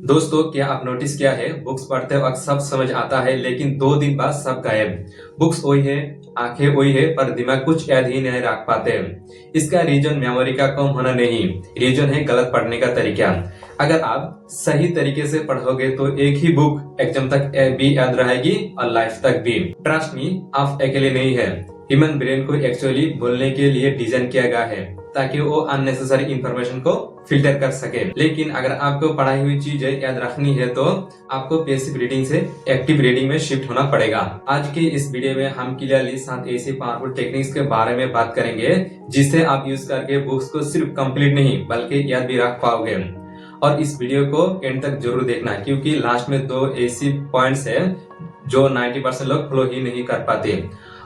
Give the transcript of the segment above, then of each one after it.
दोस्तों, क्या आप नोटिस किया है, बुक्स पढ़ते वक्त सब समझ आता है लेकिन 2 दिन बाद सब गायब। बुक्स वही है, आंखें वही है, पर दिमाग कुछ याद ही नहीं रख पाते। इसका रीजन मेमोरी का कम होना नहीं, रीजन है गलत पढ़ने का तरीका। अगर आप सही तरीके से पढ़ोगे तो एक ही बुक एग्जाम तक भी याद रहेगी और लाइफ तक भी। ट्रस्ट मी, आप अकेले नहीं है। ह्यूमन ब्रेन को एक्चुअली बोलने के लिए डिजाइन किया गया है ताकि वो अननेसेसरी इंफॉर्मेशन को फिल्टर कर सके। लेकिन अगर आपको पढ़ाई हुई चीजें याद रखनी है तो आपको पैसिव रीडिंग से एक्टिव रीडिंग में शिफ्ट होना पड़ेगा। आज के इस वीडियो में हम क्लियरली 7 ऐसी पावरफुल टेक्निक्स के बारे में बात करेंगे जिसे आप यूज करके बुक्स को सिर्फ कंप्लीट नहीं बल्कि याद भी रख पाओगे। और इस वीडियो को एंड तक जरूर देखना, क्योंकि लास्ट में 2 ऐसी पॉइंट्स है जो 90% लोग फॉलो ही नहीं कर पाते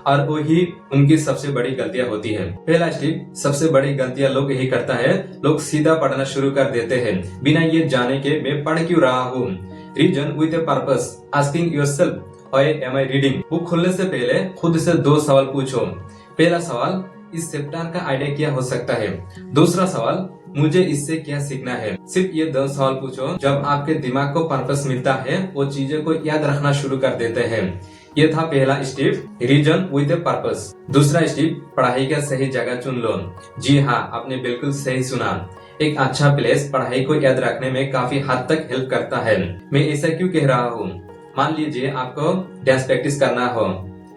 और वही उनकी सबसे बड़ी गलतियां होती है। पहला स्टेप, सबसे बड़ी गलतियां लोग यही करता है, लोग सीधा पढ़ना शुरू कर देते हैं बिना ये जाने के मैं पढ़ क्यों रहा हूँ। Reason with a purpose, asking yourself why am I reading. Book खोलने से पहले खुद से 2 सवाल पूछो। पहला सवाल, इस चैप्टर का आइडिया क्या हो सकता है। दूसरा सवाल, मुझे इससे क्या सीखना है। सिर्फ ये 2 सवाल पूछो। जब आपके दिमाग को पर्पस मिलता है वो चीजें को याद रखना शुरू कर देते हैं। ये था पहला step, reason with a purpose. दूसरा स्टेप, पढ़ाई का सही जगह चुन लो। जी हाँ, आपने बिल्कुल सही सुना। एक अच्छा प्लेस पढ़ाई को याद रखने में काफी हद तक हेल्प करता है। मैं ऐसा क्यों कह रहा हूँ। मान लीजिए आपको डांस प्रैक्टिस करना हो,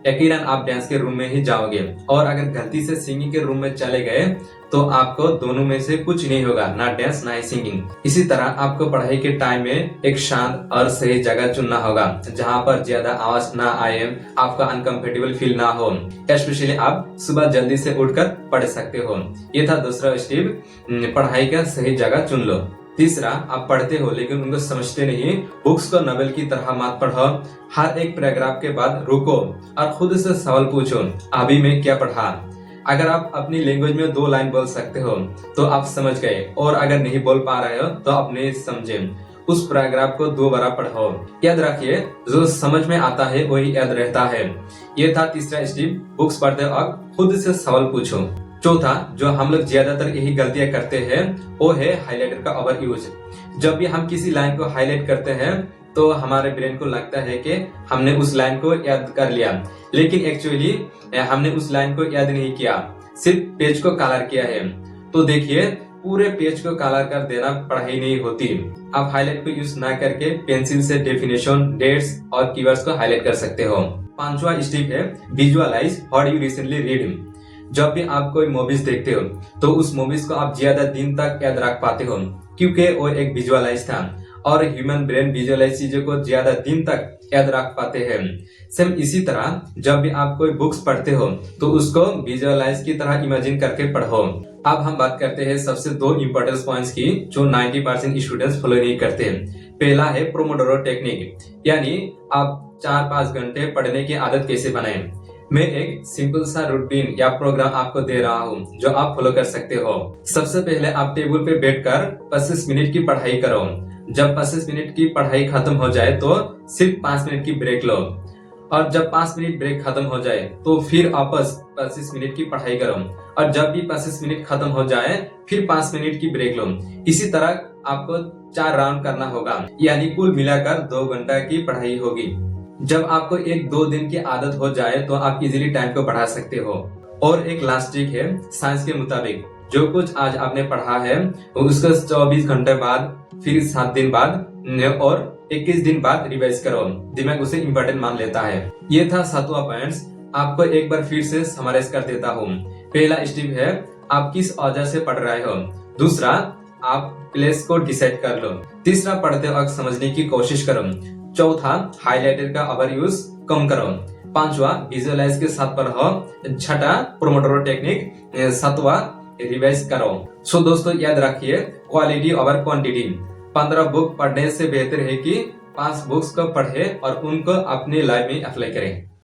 यकीनन आप डांस के रूम में ही जाओगे, और अगर गलती से सिंगिंग के रूम में चले गए तो आपको दोनों में से कुछ नहीं होगा, ना डांस ना ही सिंगिंग। इसी तरह आपको पढ़ाई के टाइम में एक शांत और सही जगह चुनना होगा जहाँ पर ज्यादा आवाज ना आए, आपका अनकंफर्टेबल फील ना हो। स्पेशली आप सुबह जल्दी से उठकर पढ़ सकते हो। ये था दूसरा स्टेप, पढ़ाई का सही जगह चुन लो। तीसरा, आप पढ़ते हो लेकिन उनको समझते नहीं। बुक्स को नॉवेल की तरह मत पढ़ो। हर एक पैराग्राफ के बाद रुको और खुद से सवाल पूछो, अभी मैं क्या पढ़ा। अगर आप अपनी लैंग्वेज में 2 लाइन बोल सकते हो तो आप समझ गए, और अगर नहीं बोल पा रहे हो तो आप नहीं समझे। उस पैराग्राफ को 2 बार पढ़ो। याद रखिए, जो समझ में आता है वही याद रहता है। ये था तीसरा स्टेप, बुक्स पढ़ते वक्त खुद से सवाल पूछो। चौथा, जो हम लोग ज्यादातर यही गलतियां करते हैं वो है हाइलाइटर का ओवर यूज। जब भी हम किसी लाइन को हाईलाइट करते हैं तो हमारे ब्रेन को लगता है कि हमने उस लाइन को याद कर लिया, लेकिन एक्चुअली हमने उस लाइन को याद नहीं किया, सिर्फ पेज को कलर किया है। तो देखिए, पूरे पेज को कलर कर देना पढ़ाई नहीं होती। आप हाईलाइट को यूज ना करके पेंसिल से डेफिनेशन, डेट्स और कीवर्ड्स को हाईलाइट कर सकते हो। 5वां स्टेप है visualise what you recently read. जब भी आप कोई मूवीज देखते हो तो उस मूवीज को आप ज्यादा दिन तक याद रख पाते हो, क्योंकि वो एक विजुअलाइज था, और ह्यूमन ब्रेन विजुअलाइज चीजों को ज्यादा दिन तक याद रख पाते हैं। सेम इसी तरह जब भी आप कोई बुक्स पढ़ते हो तो उसको विजुअलाइज की तरह इमेजिन करके पढ़ो। अब हम बात करते हैं सबसे 2 इंपॉर्टेंट पॉइंट्स की जो 90% स्टूडेंट्स फॉलो नहीं करते। पहला है पोमोडोरो टेक्निक, यानी आप 4-5 घंटे पढ़ने की आदत कैसे बनाएं। मैं एक सिंपल सा रूटीन या प्रोग्राम आपको दे रहा हूँ जो आप फॉलो कर सकते हो। सबसे पहले आप टेबल पे बैठकर 25 मिनट की पढ़ाई करो। जब 25 मिनट की पढ़ाई खत्म हो जाए तो सिर्फ 5 मिनट की ब्रेक लो, और जब 5 मिनट ब्रेक खत्म हो जाए तो फिर वापस 25 मिनट की पढ़ाई करो, और जब भी 25 मिनट खत्म हो जाए फिर 5 मिनट की ब्रेक लो। इसी तरह आपको 4 राउंड करना होगा, यानी कुल मिलाकर 2 घंटा की पढ़ाई होगी। जब आपको 1-2 दिन की आदत हो जाए तो आप इजीली टाइम को बढ़ा सकते हो। और एक लास्ट ट्रिक है, साइंस के मुताबिक जो कुछ आज आपने पढ़ा है उसको 24 घंटे बाद, फिर 7 दिन बाद और 21 दिन बाद रिवाइज करो। दिमाग उसे इम्पोर्टेंट मान लेता है। ये था 7वां पॉइंट्स। आपको एक बार फिर से समराइज कर देता हूँ। पहला स्टेप है, आप किस वजह से पढ़ रहे हो। दूसरा, आप प्लेस को डिसाइड कर लो। तीसरा, पढ़ते वक्त समझने की कोशिश करो। चौथा, हाइलाइटर का ओवर यूज कम करो। 5वां, विजुअलाइज के साथ पढ़ो। 6वां, पोमोडोरो टेक्निक। 7वां, रिवाइज करो। सो दोस्तों, याद रखिए, क्वालिटी ओवर क्वांटिटी। 15 बुक पढ़ने से बेहतर है कि 5 बुक्स को पढ़े और उनको अपनी लाइफ में अप्लाई करें।